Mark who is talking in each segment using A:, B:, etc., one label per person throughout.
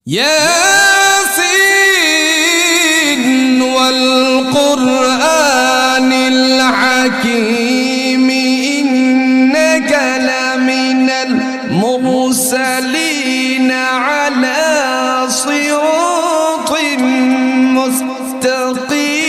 A: ياسين والقرآن الحكيم إنك لمن المرسلين على صراط مستقيم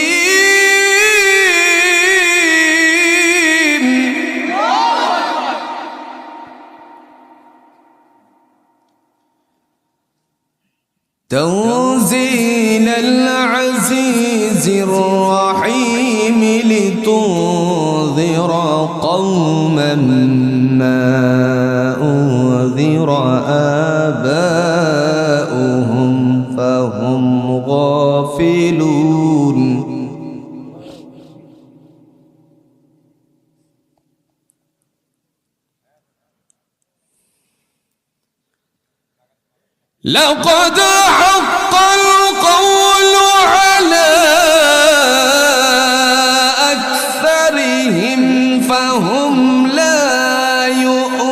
A: تنزيل العزيز الرحيم لتنذر قوما ما أنذر آباؤهم فهم غافلون لقد حق القول على أكثرهم فهم لا يؤمنون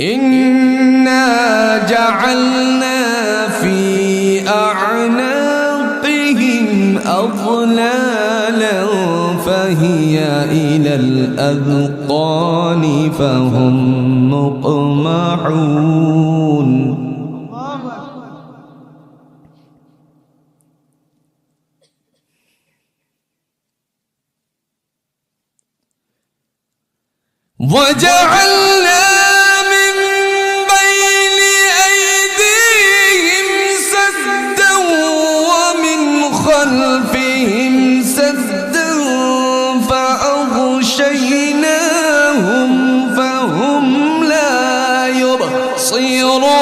A: إنا جعلنا في أعناقهم أغلالا فهي إلى الأذقان فهم مقمحون وجعلنا خلفهم سدا فأغشيناهم فهم لا يبصرون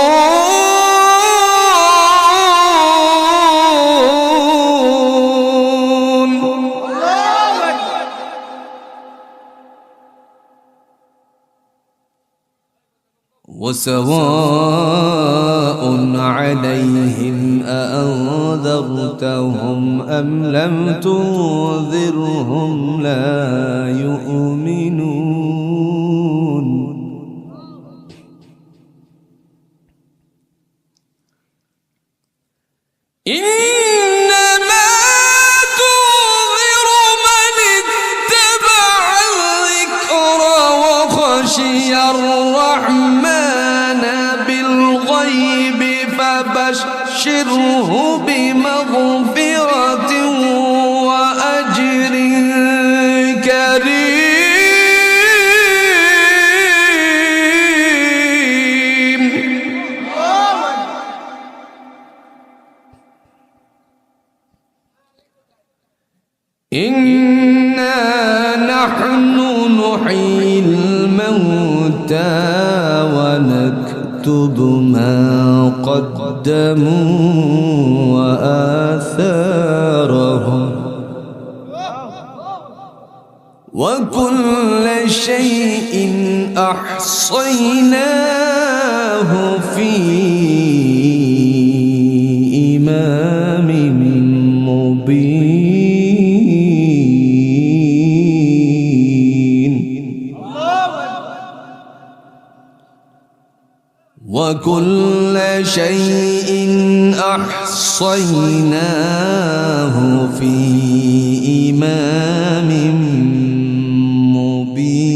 A: وسواء عليهم أأنذرتهم أم لم تنذرهم لا يؤمنون إنما تنذر من اتبع الذكر وخشي الرحمن بالغيب فبشره بمغفرة وأجر كريم إنا نحن نحيي الموتى ونكتب ما قدموا وآثارهم وكل شيء أحصيناه في إمام مبين وكل شيء أحصيناه في إمام مبين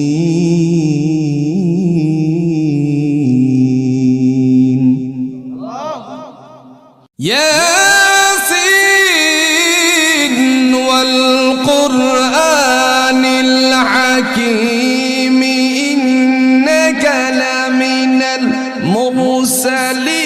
A: ياسين والقرآن الحكيم إنك لمن المرسلين